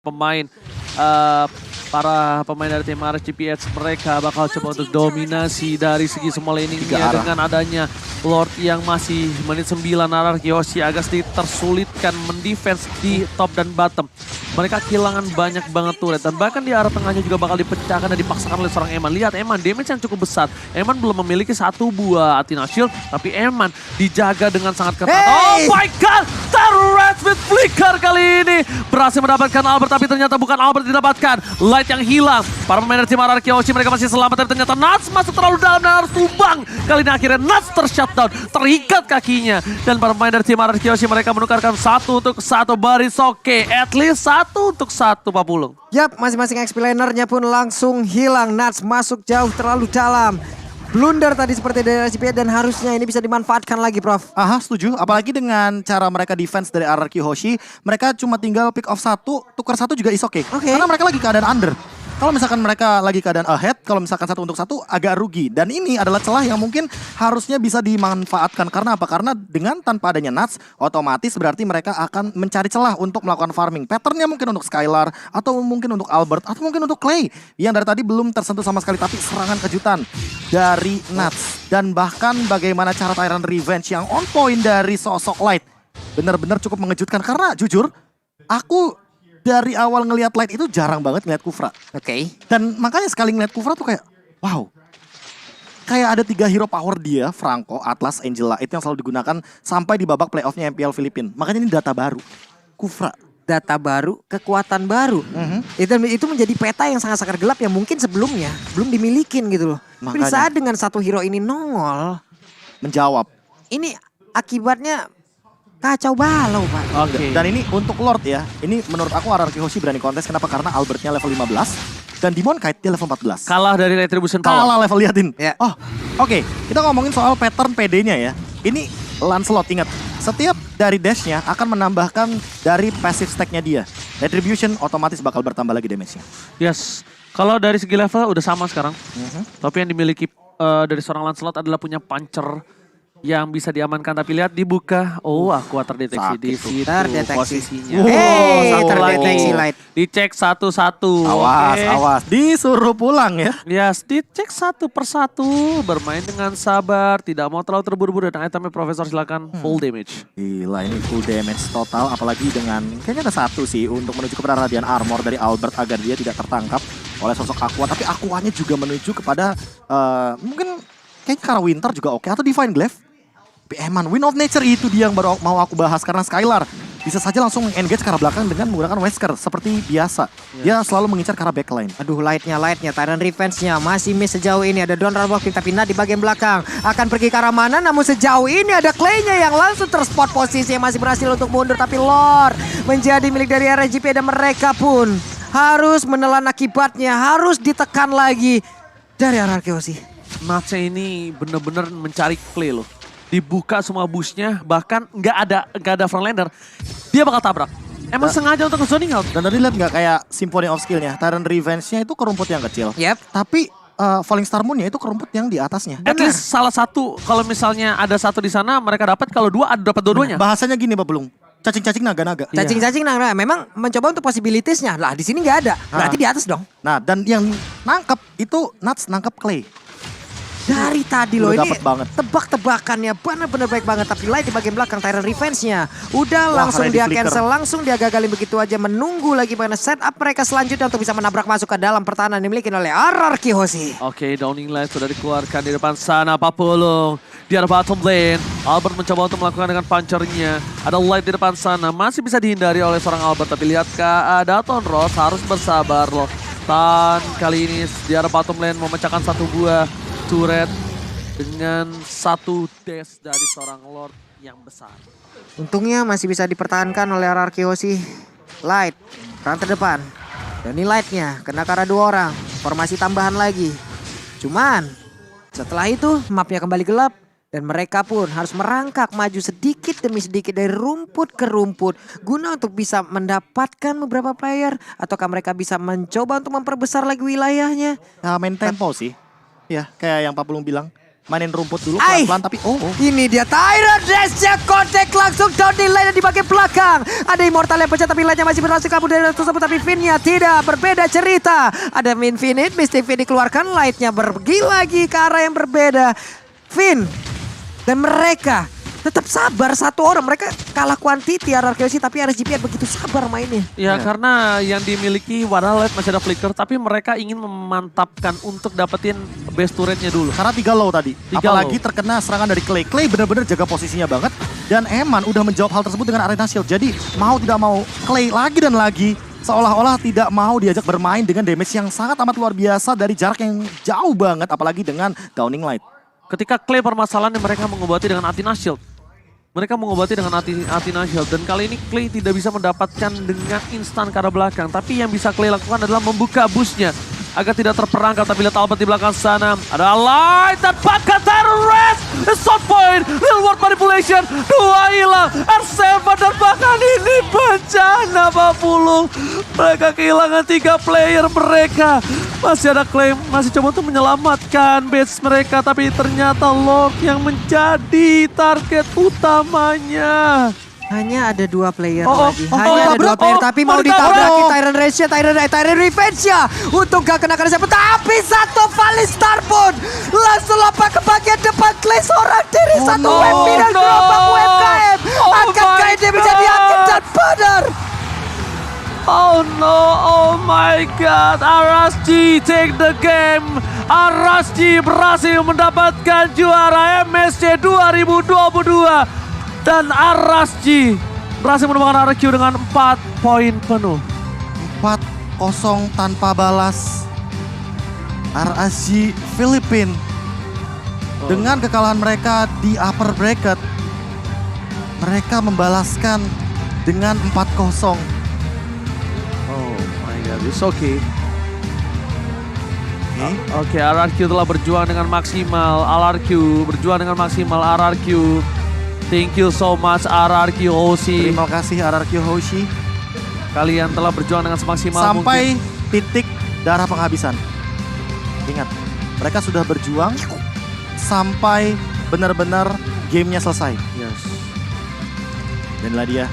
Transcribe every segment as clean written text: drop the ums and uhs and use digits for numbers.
pemain para pemain dari tim RGPH mereka bakal coba untuk dominasi dari segi semua laningnya dengan adanya Lord yang masih menit 9 Ararki Hoshi agak sedikit tersulitkan mendefense di top dan bottom. Mereka kehilangan banyak banget turret dan bahkan di arah tengahnya juga bakal dipecahkan dan dipaksakan oleh seorang Eman. Lihat Eman, damage yang cukup besar. Eman belum memiliki satu buah Athena Shield, tapi Eman dijaga dengan sangat ketat. Oh my god, turret with flicker kali ini berhasil mendapatkan Albert, tapi ternyata bukan Albert didapatkan. Light yang hilang. Para pemain dari tim Ararki Hoshi mereka masih selamat, tapi ternyata Nuts masuk terlalu dalam dan harus tumbang. Kali ini akhirnya Nuts tershutdown, terikat kakinya. Dan para pemain dari tim Ararki Hoshi mereka menukarkan 1 untuk 1 Barisoke. At least 1 untuk 1 Pak Pulung. Yap, masing-masing XP lanernya pun langsung hilang. Nuts masuk jauh terlalu dalam. Blunder tadi seperti dari RGPH dan harusnya ini bisa dimanfaatkan lagi, Prof. Aha, setuju. Apalagi dengan cara mereka defense dari Ararki Hoshi, mereka cuma tinggal pick off 1, tukar 1 juga is okay. Karena mereka lagi keadaan under. Kalau misalkan mereka lagi keadaan ahead, kalau misalkan 1 untuk 1 agak rugi. Dan ini adalah celah yang mungkin harusnya bisa dimanfaatkan. Karena apa? Karena dengan tanpa adanya Nuts, otomatis berarti mereka akan mencari celah untuk melakukan farming. Patternnya mungkin untuk Skylar, atau mungkin untuk Albert, atau mungkin untuk Clay. Yang dari tadi belum tersentuh sama sekali, tapi serangan kejutan dari Nuts. Dan bahkan bagaimana cara Tyrant Revenge yang on point dari sosok Light. Benar-benar cukup mengejutkan. Karena jujur, aku dari awal ngelihat Light itu jarang banget ngelihat Kufra. Dan makanya sekali ngelihat Kufra tuh kayak, wow. Kayak ada 3 hero power dia, Franco, Atlas, Angela. Itu yang selalu digunakan sampai di babak playoffnya MPL Filipina. Makanya ini data baru. Kufra. Data baru, kekuatan baru. Itu menjadi peta yang sangat-sangat gelap yang mungkin sebelumnya belum dimilikin gitu loh. Tapi saat dengan 1 hero ini nongol. Menjawab. Ini akibatnya kacau balau, Pak. Oke. Dan ini untuk Lord ya. Ini menurut aku Ararki Hoshi berani kontes. Kenapa? Karena Albertnya level 15. Dan Demon Kite dia level 14. Kalah dari Retribution Power. Kalah level, liatin. Ya. Oh, oke. Kita ngomongin soal pattern PD-nya ya. Ini Lancelot, ingat. Setiap dari dash-nya akan menambahkan dari passive stack-nya dia. Retribution otomatis bakal bertambah lagi damage-nya. Yes. Kalau dari segi level udah sama sekarang. Tapi yang dimiliki dari seorang Lancelot adalah punya puncher yang bisa diamankan, tapi lihat dibuka. Oh, aku terdeteksi di situ posisinya. Terdeteksi Light. Dicek satu-satu. Awas. Disuruh pulang ya. Yes, dicek satu persatu. Bermain dengan sabar, tidak mau terlalu terburu-buru. Dan itemnya Profesor silakan full damage. Gila, ini full damage total. Apalagi dengan, kayaknya ada 1 sih untuk menuju kepada Radiant Armor dari Albert agar dia tidak tertangkap oleh sosok Aqua. Tapi Aquanya juga menuju kepada, mungkin kayaknya Kara Winter juga oke. Atau Divine Glaive. Eman, Wind of Nature itu dia yang baru mau aku bahas. Karena Skylar bisa saja langsung engage ke arah belakang dengan menggunakan Wesker. Seperti biasa, dia selalu mengincar ke arah backline. Aduh, lightnya, Tyrant Revenge-nya masih miss sejauh ini. Ada Don Walking tapi Nat di bagian belakang. Akan pergi ke arah mana, namun sejauh ini ada Clay-nya yang langsung terspot posisi yang masih berhasil untuk mundur. Tapi Lord menjadi milik dari RGP dan mereka pun harus menelan akibatnya. Harus ditekan lagi dari Ararki Hoshi. Natsnya ini bener-bener mencari Clay loh. Dibuka semua bushnya, bahkan nggak ada frontliner, dia bakal tabrak. Emang sengaja untuk zoning out. Dan tadi lihat nggak kayak Symphony of Skill-nya, Tyrant Revenge-nya itu ke rumput yang kecil. Tapi Falling Star Moon-nya itu ke rumput yang di atasnya. At least salah satu, kalau misalnya ada 1 di sana mereka dapat, kalau 2 ada dapat dua-duanya. Bahasanya gini Pak Belum, cacing-cacing naga-naga. Cacing-cacing naga, memang mencoba untuk possibilities-nya. Lah di sini nggak ada, berarti di atas dong. Nah, dan yang nangkep itu Nuts nangkep Clay. Dari tadi loh, ini banget. tebak-tebakannya benar-benar baik banget. Tapi Light di bagian belakang Tyrant Revenge-nya udah langsung dia cancel, langsung dia gagalin begitu aja. Menunggu lagi bagaimana setup mereka selanjutnya untuk bisa menabrak masuk ke dalam pertahanan yang dimiliki oleh Ararki Hoshi. Oke, Downing Light sudah dikeluarkan di depan sana. Pak Pulung di arah bottom lane. Albert mencoba untuk melakukan dengan punchernya. Ada Light di depan sana, masih bisa dihindari oleh seorang Albert. Tapi lihat Daton Ross harus bersabar loh. Tan kali ini di arah bottom lane memecahkan 1 buah turret dengan 1 dash dari seorang Lord yang besar. Untungnya masih bisa dipertahankan oleh Ararki Hoshi. Light, peran terdepan. Dan ini Light-nya kena ke arah 2 orang. Formasi tambahan lagi. Cuman setelah itu mapnya kembali gelap. Dan mereka pun harus merangkak maju sedikit demi sedikit dari rumput ke rumput. Guna untuk bisa mendapatkan beberapa player. Ataukah mereka bisa mencoba untuk memperbesar lagi wilayahnya. Main tempo sih. Ya, kayak yang Pak Belum bilang. mainin rumput dulu Ay. pelan-pelan tapi Ini dia Tyrant Dash-nya kontak langsung down di lane di bagian belakang. Ada Immortal yang pecah tapi lane-nya masih berhasil kabur dari tersebut. Tapi Finn-nya tidak, berbeda cerita. Ada Infinite, Mystic Finn dikeluarkan. Light-nya pergi lagi ke arah yang berbeda. Finn dan mereka tetap sabar satu orang. Mereka kalah quantity RRQ sih, tapi RSGPN begitu sabar mainnya. Ya karena yang dimiliki padahal Light masih ada flicker, tapi mereka ingin memantapkan untuk dapetin base turretnya dulu. karena 3 low tadi. Tiga Apalagi low. terkena serangan dari Clay. Clay benar-benar jaga posisinya banget. Dan Eman udah menjawab hal tersebut dengan Arena Shield. Jadi mau tidak mau Clay lagi dan lagi seolah-olah tidak mau diajak bermain dengan damage yang sangat amat luar biasa dari jarak yang jauh banget. Apalagi dengan Downing Light. Ketika Clay permasalahan yang mereka mengobati dengan Athena Shield. Mereka mengobati dengan Athena Shield. Dan kali ini Clay tidak bisa mendapatkan dengan instan ke arah belakang. Tapi yang bisa Clay lakukan adalah membuka busnya agar tidak terperangkap. Tapi lihat Albert di belakang sana. Ada Light dan Pakat Terrorist. Shot point. Little World Manipulation. 2 hilang. R7 dan bahkan ini bencana Papulung. Mereka kehilangan 3 player mereka. Masih ada Clay, masih coba untuk menyelamatkan base mereka. Tapi ternyata Lord yang menjadi target utamanya. Hanya ada 2 player Oh, lagi. oh, Hanya ada 2 tabrak. player. Oh, Tapi mau mau ditabrak. ditabraki Tyrant Rage-nya. Tyrant Revenge-nya. Untuk gak kena siapa. Tapi satu Valistar pun langsung lompat ke bagian depan. Clay seorang diri. Satu no, WP dan no. gerobak UMKM. Oh Akankah my ini menjadi angin dan badar? Oh no, oh my god, RSG take the game. RSG berhasil mendapatkan juara MSC 2022. Dan RSG berhasil menemukan RRQ dengan 4 poin penuh. 4-0 tanpa balas. RSG Filipina. Dengan kekalahan mereka di upper bracket. Mereka membalaskan dengan 4-0. Oh my god, it's okay. Oke. Oke, RRQ telah berjuang dengan maksimal. RRQ berjuang dengan maksimal. RRQ, thank you so much RRQ Hoshi. Terima kasih RRQ Hoshi. Kalian telah berjuang dengan semaksimal Sampai mungkin. titik darah penghabisan. Ingat, mereka sudah berjuang sampai benar-benar gamenya selesai. Yes. Dan inilah dia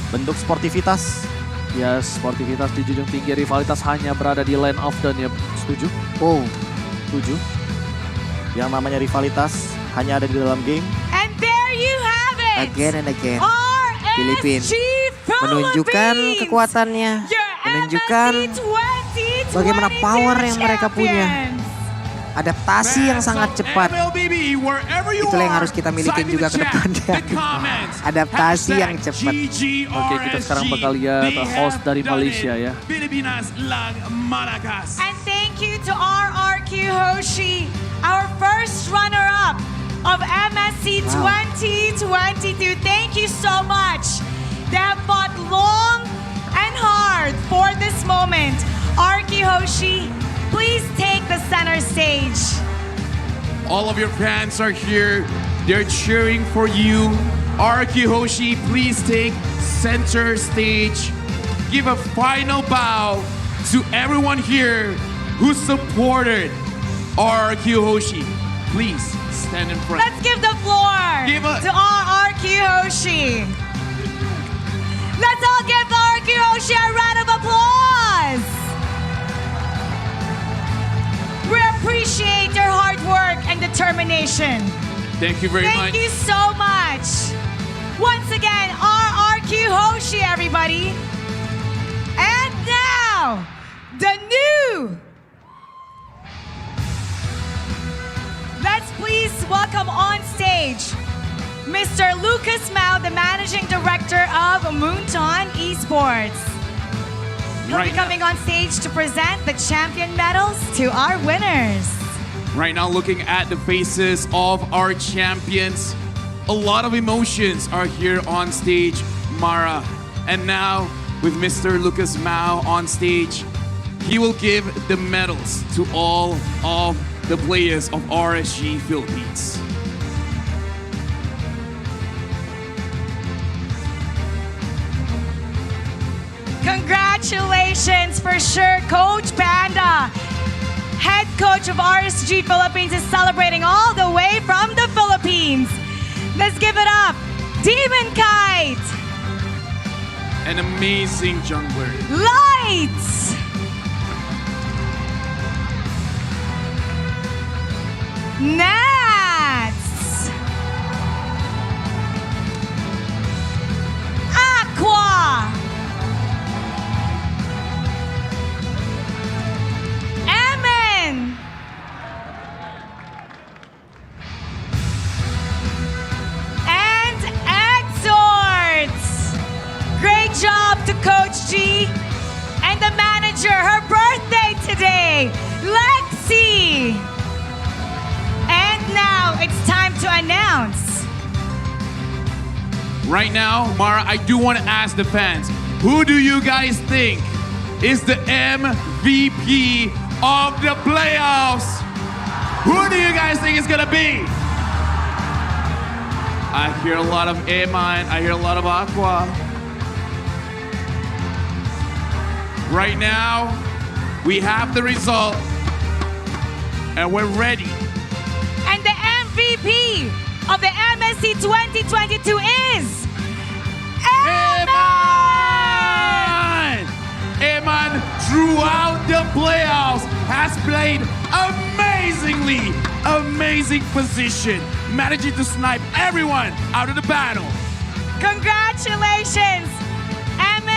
bentuk sportivitas. Ya, sportivitas di junjung tinggi, rivalitas hanya berada di lane of done ya. Setuju? Oh, setuju. Yang namanya rivalitas hanya ada di dalam game. And there you have it. Again and again. RSG Filipin menunjukkan Philippines. kekuatannya. Your Menunjukkan MSC 2022 bagaimana power yang mereka punya. champions. Adaptasi yang sangat cepat. Itulah yang harus kita miliki juga ke depannya. Adaptasi yang cepat. Oke, kita sekarang bakal lihat host dari Malaysia ya. And thank you to RRQ Hoshi, our first runner-up of MSC 2022. Thank you so much. They have fought long and hard for this moment. RRQ Hoshi, please take the center stage. All of your fans are here. They're cheering for you. RQ Hoshi, please take center stage. Give a final bow to everyone here who supported RQ Hoshi. Please stand in front. Let's give the floor Give a- to RRQ Hoshi. Let's all give RRQ Hoshi a round of applause. We appreciate your hard work and determination. Thank you very Thank much. you so much. Once again, RRQ Hoshi, everybody. And now, the new. Let's please welcome on stage Mr. Lucas Mao, the Managing Director of Moonton Esports. He'll Right be coming on stage to present the champion medals to our winners. Right now, looking at the faces of our champions, a lot of emotions are here on stage, Mara. And now, with Mr. Lucas Mao on stage, he will give the medals to all of the players of RSG Philippines. Congratulations for sure, Coach Panda. head coach of RSG Philippines, is celebrating all the way from the Philippines. Let's give it up, Demon Kite. An amazing jungler. Lights. Nats. Aqua. Emin. And Exhorts. Great job to Coach G and the manager. Her birthday today, Lexi. And now it's time to announce. Right now, Mara, I do want to ask the fans, who do you guys think is the MVP of the playoffs? Who do you guys think is gonna be? I hear a lot of Eman, I hear a lot of Aqua. Right now, we have the result, and we're ready. And the MVP of the MSC 2022 is Eman! Eman, throughout the playoffs, has played amazing position, managing to snipe everyone out of the battle. Congratulations, Emin.